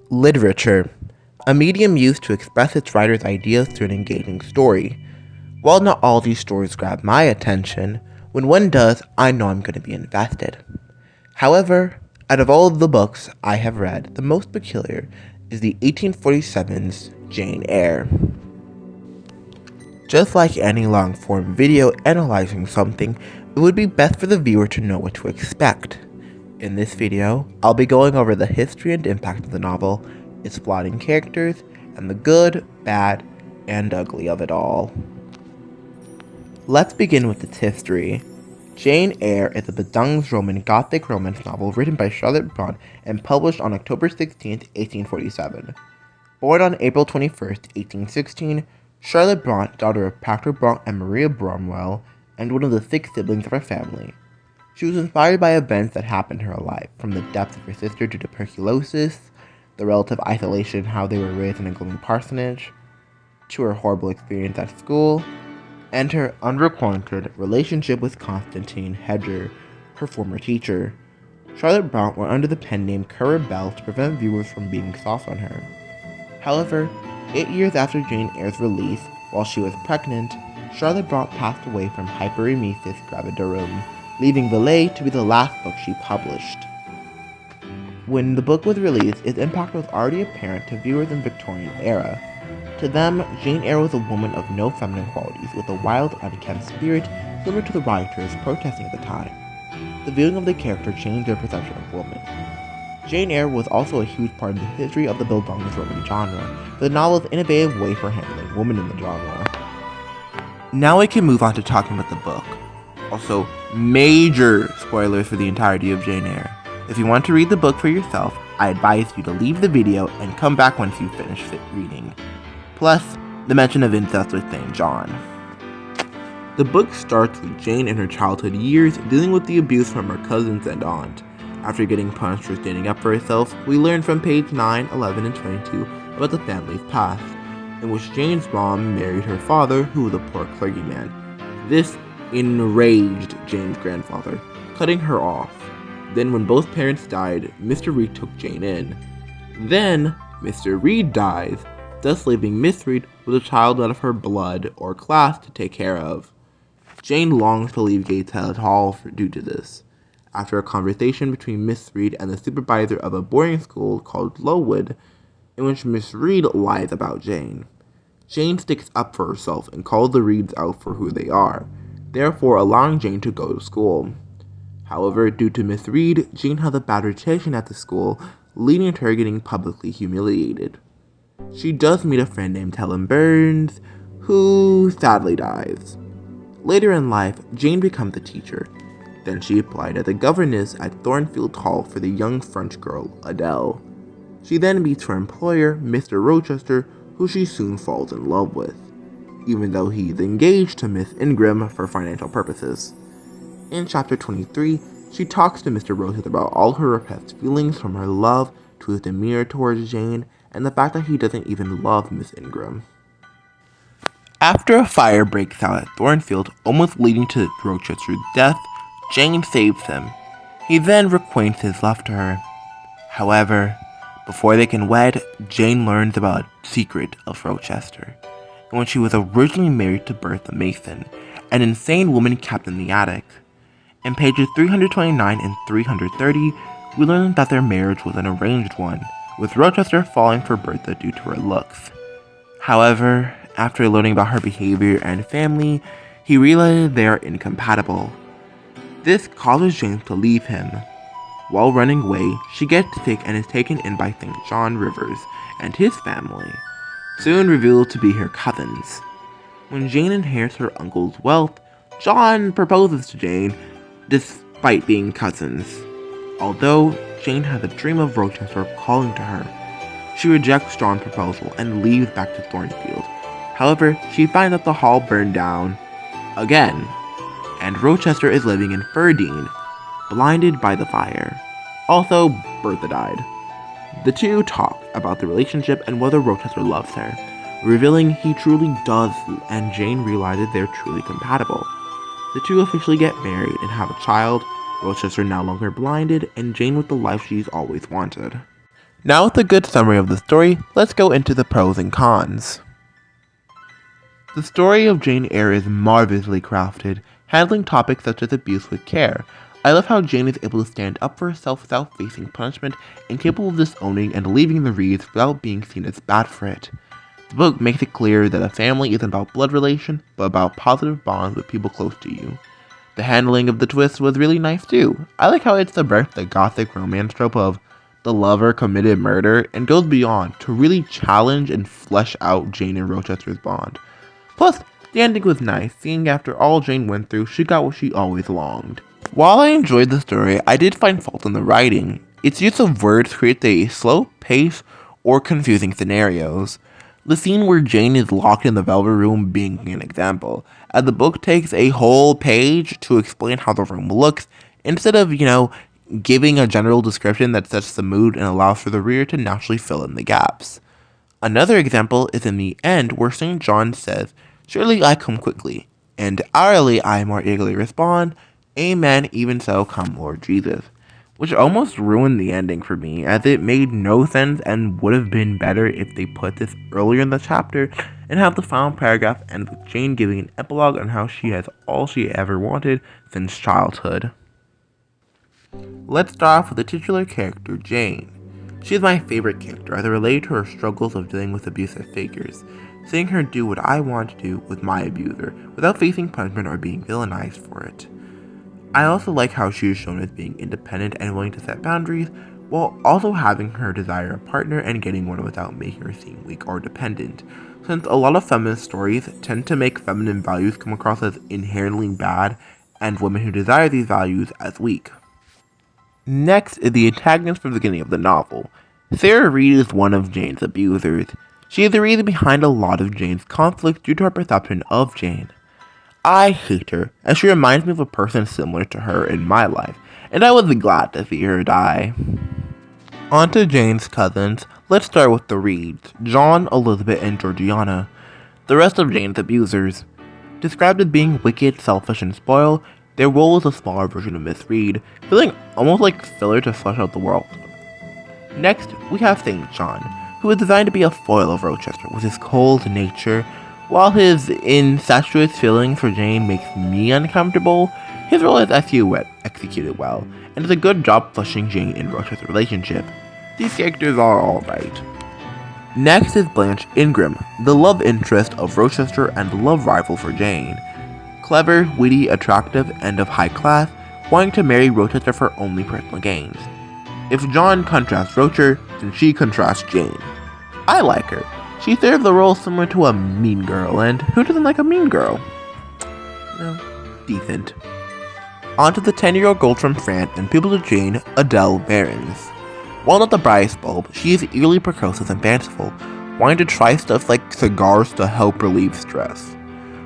Literature, a medium used to express its writer's ideas through an engaging story. While not all these stories grab my attention, when one does, I know I'm going to be invested. However, out of all of the books I have read, the most peculiar is the 1847's Jane Eyre. Just like any long-form video analyzing something, it would be best for the viewer to know what to expect. In this video, I'll be going over the history and impact of the novel, its plotting characters, and the good, bad, and ugly of it all. Let's begin with its history. Jane Eyre is a Bildungsroman Gothic romance novel written by Charlotte Brontë and published on October 16, 1847. Born on April 21, 1816, Charlotte Brontë, daughter of Patrick Brontë and Maria Bromwell, and one of the 6 siblings of her family. She was inspired by events that happened in her life, from the death of her sister to tuberculosis, the relative isolation and how they were raised in a gloomy parsonage, to her horrible experience at school, and her unrequited relationship with Constantine Hedger, her former teacher. Charlotte Brontë went under the pen name Currer Bell to prevent viewers from being soft on her. However, 8 years after Jane Eyre's release, while she was pregnant, Charlotte Brontë passed away from hyperemesis gravidarum, leaving Valet to be the last book she published. When the book was released, its impact was already apparent to viewers in the Victorian era. To them, Jane Eyre was a woman of no feminine qualities, with a wild, unkempt spirit similar to the rioters protesting at the time. The viewing of the character changed their perception of women. Jane Eyre was also a huge part of the history of the Bildungsroman genre, with the novel's innovative way for handling women in the genre. Now we can move on to talking about the book. Also, major spoilers for the entirety of Jane Eyre. If you want to read the book for yourself, I advise you to leave the video and come back once you finish reading. Plus, the mention of incest with St. John. The book starts with Jane in her childhood years dealing with the abuse from her cousins and aunt. After getting punished for standing up for herself, we learn from page 9, 11, and 22 about the family's past, in which Jane's mom married her father, who was a poor clergyman. This enraged Jane's grandfather, cutting her off. Then when both parents died, Mr. Reed took Jane in. Then, Mr. Reed dies, thus leaving Miss Reed with a child out of her blood or class to take care of. Jane longs to leave Gateshead Hall due to this. After a conversation between Miss Reed and the supervisor of a boarding school called Lowood, in which Miss Reed lies about Jane. Jane sticks up for herself and calls the Reeds out for who they are, therefore allowing Jane to go to school. However, due to Miss Reed, Jane has a bad reputation at the school, leading to her getting publicly humiliated. She does meet a friend named Helen Burns, who sadly dies. Later in life, Jane becomes a teacher. Then she applied as a governess at Thornfield Hall for the young French girl, Adele. She then meets her employer, Mr. Rochester, who she soon falls in love with, even though he is engaged to Miss Ingram for financial purposes. In chapter 23, she talks to Mr. Rochester about all her repressed feelings, from her love to his demeanor towards Jane, and the fact that he doesn't even love Miss Ingram. After a fire breaks out at Thornfield, almost leading to Rochester's death, Jane saves him. He then requaints his love to her. However, before they can wed, Jane learns about a secret of Rochester, and when she was originally married to Bertha Mason, an insane woman kept in the attic. In pages 329 and 330, we learn that their marriage was an arranged one, with Rochester falling for Bertha due to her looks. However, after learning about her behavior and family, he realizes they are incompatible. This causes Jane to leave him. While running away, she gets sick and is taken in by St. John Rivers and his family, soon revealed to be her cousins. When Jane inherits her uncle's wealth, John proposes to Jane, despite being cousins. Although Jane has a dream of Rochester calling to her, she rejects John's proposal and leaves back to Thornfield. However, she finds that the hall burned down again, and Rochester is living in Ferdine, blinded by the fire. Also, Bertha died. The two talk about the relationship and whether Rochester loves her, revealing he truly does, and Jane realizes they're truly compatible. The two officially get married and have a child, Rochester no longer blinded, and Jane with the life she's always wanted. Now with a good summary of the story, let's go into the pros and cons. The story of Jane Eyre is marvelously crafted, handling topics such as abuse with care. I love how Jane is able to stand up for herself without facing punishment and capable of disowning and leaving the reeds without being seen as bad for it. The book makes it clear that a family isn't about blood relation, but about positive bonds with people close to you. The handling of the twist was really nice too. I like how it subverts the Gothic romance trope of the lover committed murder and goes beyond to really challenge and flesh out Jane and Rochester's bond. Plus, the ending was nice, seeing after all Jane went through, she got what she always longed. While I enjoyed the story, I did find fault in the writing. Its use of words creates a slow pace or confusing scenarios. The scene where Jane is locked in the Velvet Room being an example, as the book takes a whole page to explain how the room looks, instead of, giving a general description that sets the mood and allows for the reader to naturally fill in the gaps. Another example is in the end where St. John says, "Surely I come quickly," and hourly I more eagerly respond, "Amen, even so come Lord Jesus," which almost ruined the ending for me, as it made no sense and would have been better if they put this earlier in the chapter and have the final paragraph end with Jane giving an epilogue on how she has all she ever wanted since childhood. Let's start off with the titular character, Jane. She is my favorite character as I relate to her struggles of dealing with abusive figures, seeing her do what I want to do with my abuser without facing punishment or being villainized for it. I also like how she is shown as being independent and willing to set boundaries, while also having her desire a partner and getting one without making her seem weak or dependent, since a lot of feminist stories tend to make feminine values come across as inherently bad and women who desire these values as weak. Next is the antagonist from the beginning of the novel. Sarah Reed is one of Jane's abusers. She is the reason behind a lot of Jane's conflict due to her perception of Jane. I hate her, as she reminds me of a person similar to her in my life, and I was glad to see her die. On to Jane's cousins. Let's start with the Reeds, John, Elizabeth, and Georgiana, the rest of Jane's abusers. Described as being wicked, selfish, and spoiled, their role is a smaller version of Miss Reed, feeling almost like filler to flesh out the world. Next, we have St. John, who is designed to be a foil of Rochester with his cold nature. While his incestuous feelings for Jane makes me uncomfortable, his role is executed well, and does a good job fleshing Jane and Rochester's relationship. These characters are alright. Next is Blanche Ingram, the love interest of Rochester and love rival for Jane. Clever, witty, attractive, and of high class, wanting to marry Rochester for only personal gains. If John contrasts Rocher, then she contrasts Jane. I like her. She serves the role similar to a mean girl, and who doesn't like a mean girl? Decent. On to the 10-year-old girl from France and pupil to Jane, Adele Behrens. While not the brightest bulb, she is eagerly precocious and fanciful, wanting to try stuff like cigars to help relieve stress.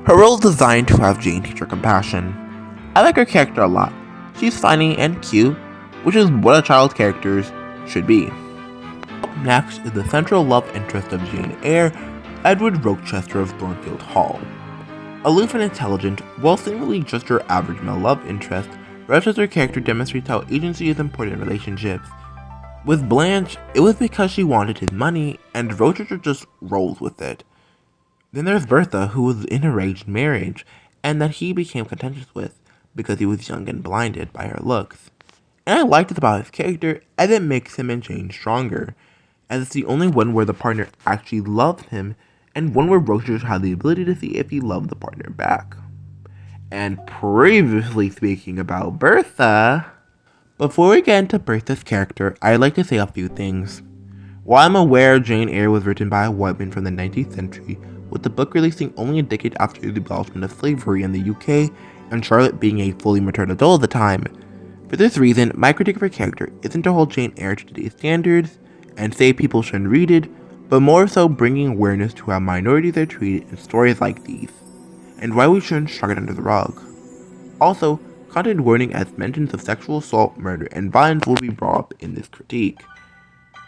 Her role is designed to have Jane teach her compassion. I like her character a lot. She's funny and cute, which is what a child's characters should be. Up next is the central love interest of Jane Eyre, Edward Rochester of Thornfield Hall. Aloof and intelligent, while seemingly just your average male love interest, Rochester's character demonstrates how agency is important in relationships. With Blanche, it was because she wanted his money, and Rochester just rolls with it. Then there's Bertha, who was in an arranged marriage, and that he became contentious with, because he was young and blinded by her looks. And I liked it about his character, as it makes him and Jane stronger, as it's the only one where the partner actually loves him, and one where Rochester had the ability to see if he loved the partner back. And previously speaking about Bertha, before we get into Bertha's character, I'd like to say a few things. While I'm aware Jane Eyre was written by a white man from the 19th century, with the book releasing only a decade after the abolishment of slavery in the UK, and Charlotte being a fully mature adult at the time, for this reason, my critique of her character isn't to hold Jane Eyre to today's standards, and say people shouldn't read it, but more so bringing awareness to how minorities are treated in stories like these, and why we shouldn't shrug it under the rug. Also, content warning as mentions of sexual assault, murder, and violence will be brought up in this critique.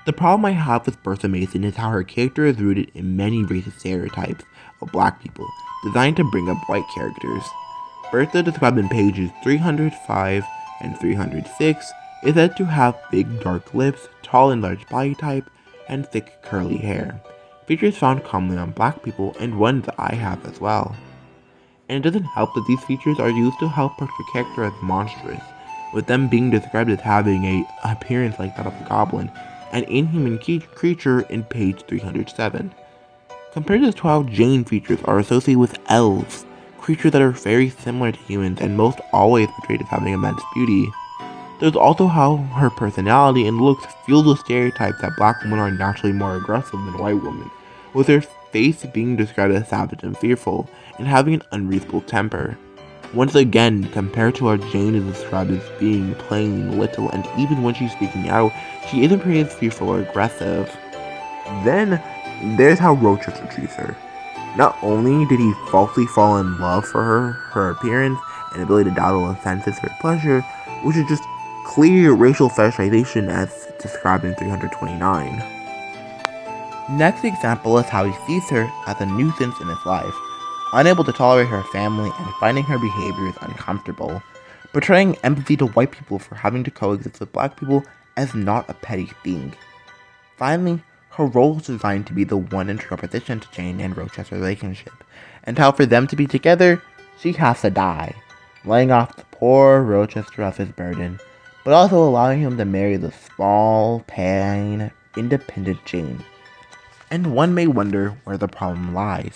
The problem I have with Bertha Mason is how her character is rooted in many racist stereotypes of black people, designed to bring up white characters. Bertha, described in pages 305 and 306, is said to have big dark lips, tall and large body type, and thick curly hair. Features found commonly on black people and ones that I have as well. And it doesn't help that these features are used to help portray a character as monstrous, with them being described as having an appearance like that of a goblin, an inhuman creature in page 307. Compare this to how Jane features are associated with elves, creatures that are very similar to humans and most always portrayed as having immense beauty. There's also how her personality and looks fuel the stereotype that black women are naturally more aggressive than white women, with her face being described as savage and fearful, and having an unreasonable temper. Once again, compared to how Jane is described as being plain, little, and even when she's speaking out, she isn't portrayed as fearful or aggressive. Then, there's how Rochester treats her. Not only did he falsely fall in love for her appearance, and ability to dazzle and senses her pleasure, which is just clear racial fetishization as described in 329. Next example is how he sees her as a nuisance in his life, unable to tolerate her family and finding her behaviors uncomfortable, portraying empathy to white people for having to coexist with black people as not a petty thing. Finally, her role is designed to be the one in opposition to Jane and Rochester's relationship, and how for them to be together, she has to die, laying off the poor Rochester of his burden, but also allowing him to marry the small, plain, independent Jane. And one may wonder where the problem lies.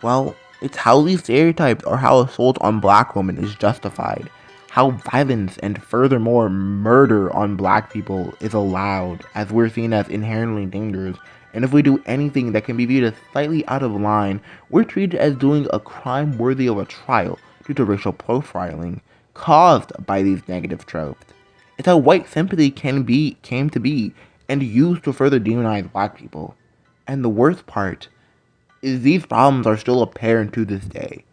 Well, it's how these stereotypes or how assault on black women is justified, how violence and furthermore murder on black people is allowed as we're seen as inherently dangerous, and if we do anything that can be viewed as slightly out of line, we're treated as doing a crime worthy of a trial due to racial profiling caused by these negative tropes. It's how white sympathy came to be and used to further demonize black people. And the worst part is these problems are still apparent to this day.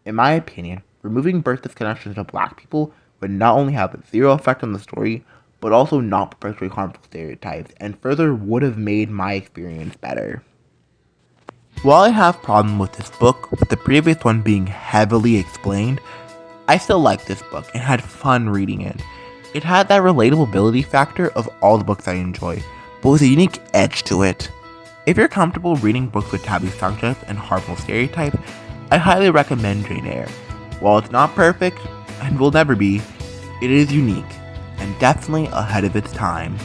In my opinion, removing Bertha's connections to black people would not only have zero effect on the story, but also not perpetuate harmful stereotypes, and further would have made my experience better. While I have problem with this book, with the previous one being heavily explained, I still like this book and had fun reading it. It had that relatability factor of all the books I enjoy, but with a unique edge to it. If you're comfortable reading books with taboo subjects and harmful stereotypes, I highly recommend Jane Eyre. While it's not perfect, and will never be, it is unique, and definitely ahead of its time.